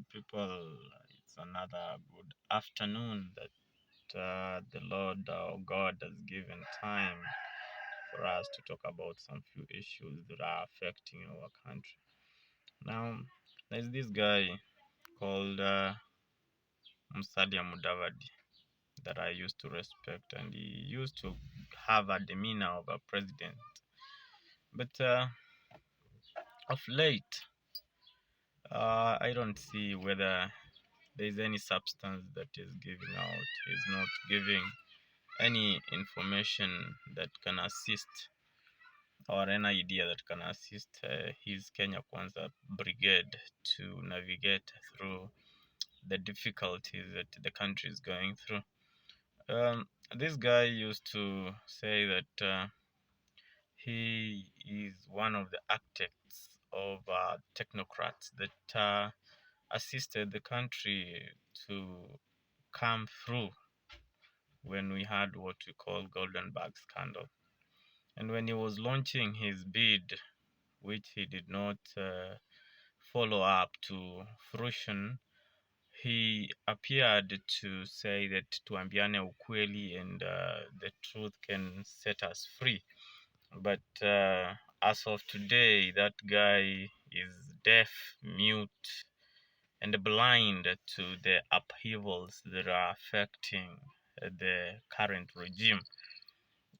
good people. It's another good afternoon that the Lord our God has given time for us to talk about some few issues that are affecting our country. Now, there's this guy called Mudavadi that I used to respect, and he used to have a demeanor of a president. But of late, I don't see whether there is any substance that is giving out. He's not giving any information that can assist or an idea that can assist his Kenya Kwanza brigade to navigate through the difficulties that the country is going through. This guy used to say that he is one of the architects of technocrats that assisted the country to come through when we had what we call golden bag scandal. And when he was launching his bid, which he did not follow up to fruition, he appeared to say that tuambiane ukweli and the truth can set us free. But as of today, that guy is deaf, mute, and blind to the upheavals that are affecting the current regime.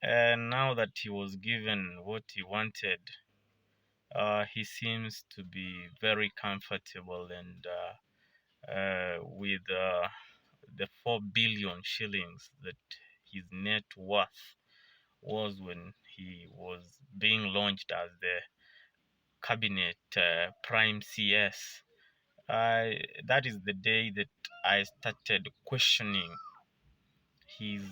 And now that he was given what he wanted, he seems to be very comfortable and with the 4 billion shillings that his net worth was when he was being launched as the cabinet prime CS. That is the day that I started questioning his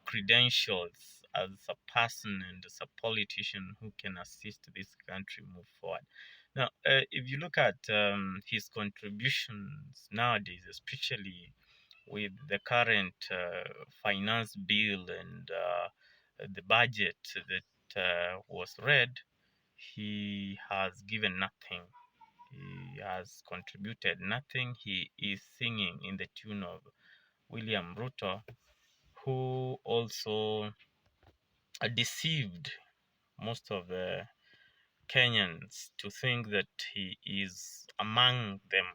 credentials as a person and as a politician who can assist this country move forward. Now, if you look at his contributions nowadays, especially with the current finance bill and the budget that was read, he has given nothing. He has contributed nothing. He is singing in the tune of William Ruto, who also deceived most of the Kenyans to think that he is among them,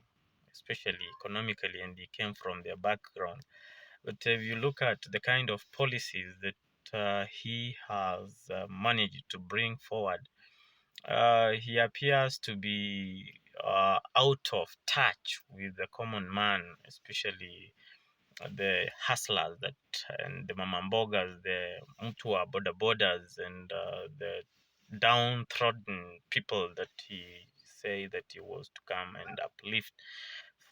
especially economically, and he came from their background. But if you look at the kind of policies that he has managed to bring forward, he appears to be out of touch with the common man, especially the hustlers that and the mamambogas, the mtua border borders, and the downtrodden people that he say that he was to come and uplift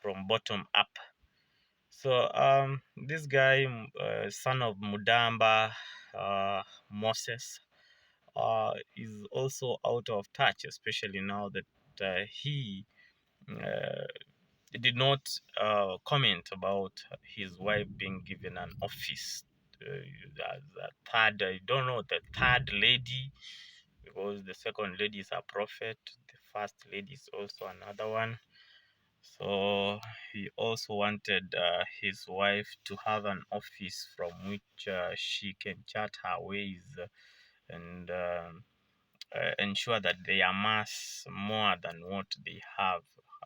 from bottom up. So this guy, son of Mudamba, Moses, is also out of touch, especially now that he uh, did not comment about his wife being given an office as a third. I don't know, the third lady, because the second lady is a prophet, the first lady is also another one. So he also wanted his wife to have an office from which she can chart her ways and ensure that they amass more than what they have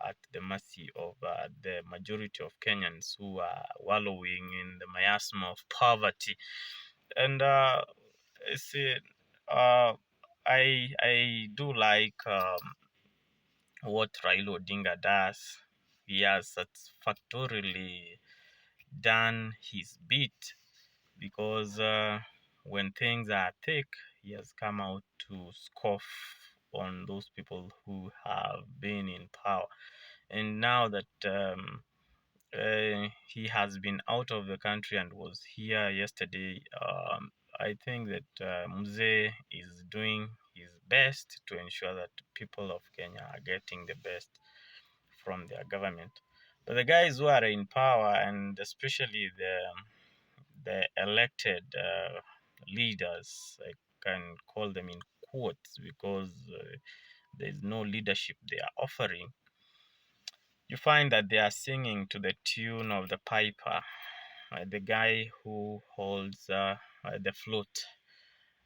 at the mercy of the majority of Kenyans who are wallowing in the miasma of poverty. And see, uh, I do like what Raila Odinga does. He has satisfactorily done his bit because when things are thick, he has come out to scoff on those people who have been in power. And now that he has been out of the country and was here yesterday, I think that Mzee is doing his best to ensure that people of Kenya are getting the best from their government. But the guys who are in power, and especially the elected leaders, I can call them in quotes because there is no leadership they are offering. you find that they are singing to the tune of the piper, the guy who holds the flute,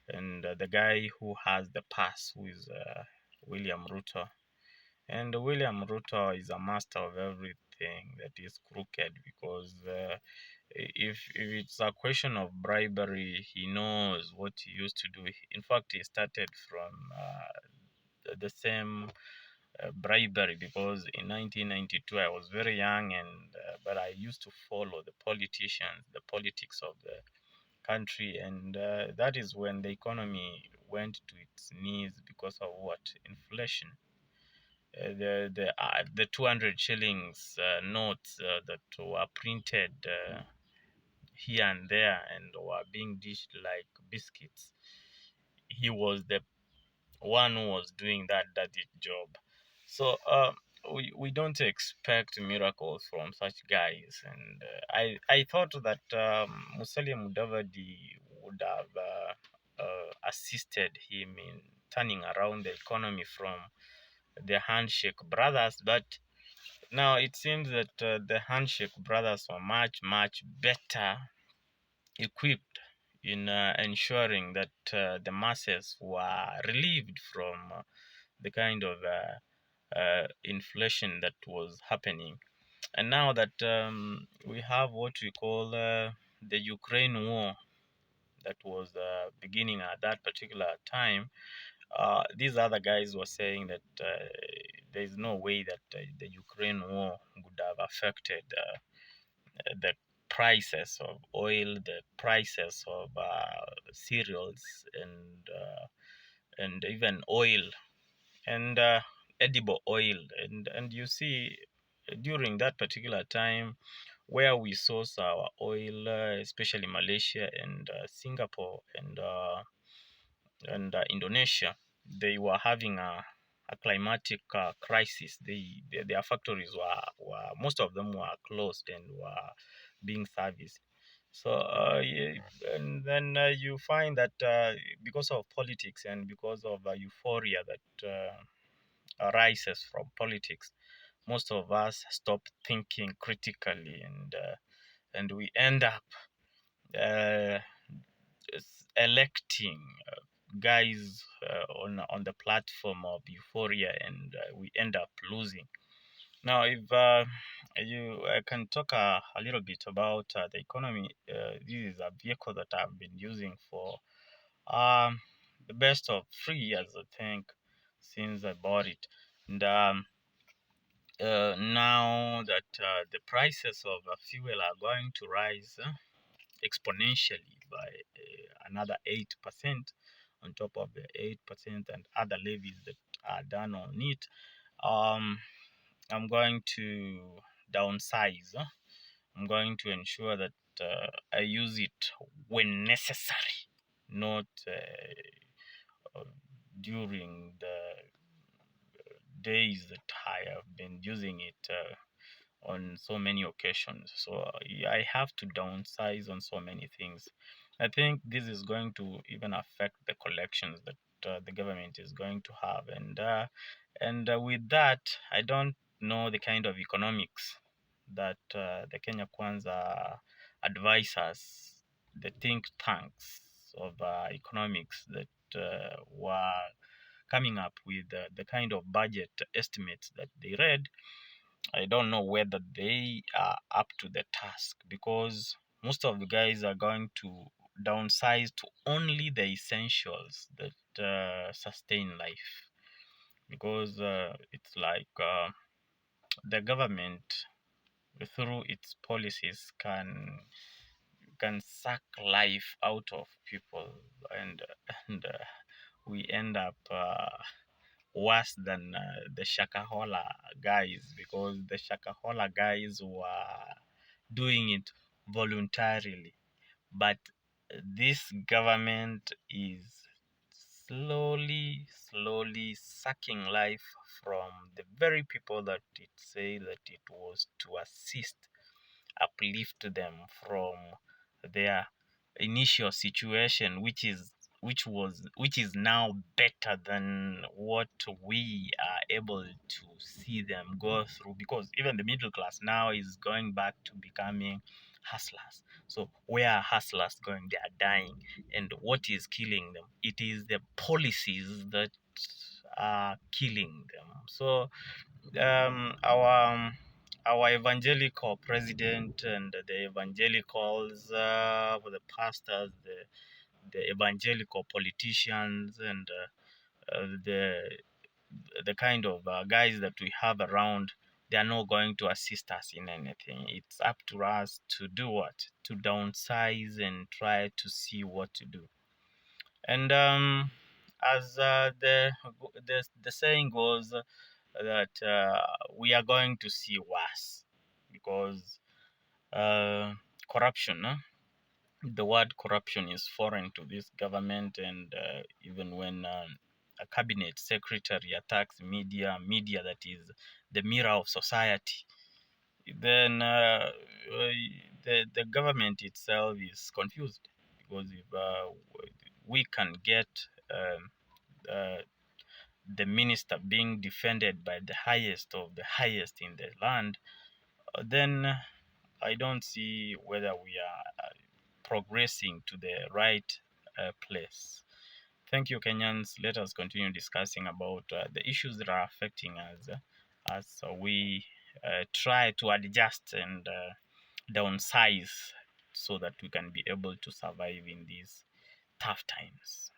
and the guy who has the pass, who is William Ruto. And William Ruto is a master of everything that is crooked, because if it's a question of bribery, he knows what he used to do. In fact, he started from the same bribery, because in 1992 I was very young, and but I used to follow the politicians, the politics of the country, and that is when the economy went to its knees because of what? Inflation. The 200 shillings notes that were printed here and there and were being dished like biscuits. He was the one who was doing that dirty job. So we don't expect miracles from such guys. And I thought that Musalia Mudavadi would have assisted him in turning around the economy from the handshake brothers, but now it seems that the handshake brothers are much better equipped in ensuring that the masses were relieved from the kind of inflation that was happening. And now that we have what we call the Ukraine war that was beginning at that particular time, these other guys were saying that there is no way that the Ukraine war would have affected the prices of oil, the prices of cereals, and even oil, and edible oil. And you see, during that particular time, where we source our oil, especially Malaysia and Singapore and Indonesia, they were having a climatic crisis. Their factories were, most of them were closed and were being serviced. So yeah, and then you find that because of politics and because of euphoria that arises from politics, most of us stop thinking critically, and we end up uh, electing guys on the platform of euphoria, and we end up losing. Now, if you I can talk a little bit about the economy. This is a vehicle that I've been using for um, the best of 3 years, I think, since I bought it. And now that the prices of fuel are going to rise exponentially by another 8% on top of the 8% and other levies that are done on it, um, I'm going to downsize. I'm going to ensure that I use it when necessary, not during the days that I have been using it on so many occasions. So I have to downsize on so many things. I think this is going to even affect the collections that the government is going to have, and with that, I don't know the kind of economics that the Kenya Kwanza advisors, the think tanks of economics that were coming up with the kind of budget estimates that they read. I don't know whether they are up to the task, because most of the guys are going to downsize to only the essentials that sustain life, because it's like the government through its policies can suck life out of people, and and we end up worse than the Shakahola guys, because the Shakahola guys were doing it voluntarily. But this government is slowly sucking life from the very people that it say that it was to assist, uplift them from their initial situation, which is now better than what we are able to see them go through, because even the middle class now is going back to becoming hustlers. So where are hustlers going? They are dying. And what is killing them? It is the policies that are killing them. So our evangelical president and the evangelicals, the pastors, the evangelical politicians, and the kind of guys that we have around, they are not going to assist us in anything. It's up to us to do what? To downsize and try to see what to do. And as the saying goes, that we are going to see worse, because corruption. The word corruption is foreign to this government, and even when a cabinet secretary attacks media that is the mirror of society, then the government itself is confused, because if we can get uh, the minister being defended by the highest of the highest in the land, then I don't see whether we are progressing to the right place. Thank you, Kenyans. Let us continue discussing about the issues that are affecting us as we try to adjust and downsize so that we can be able to survive in these tough times.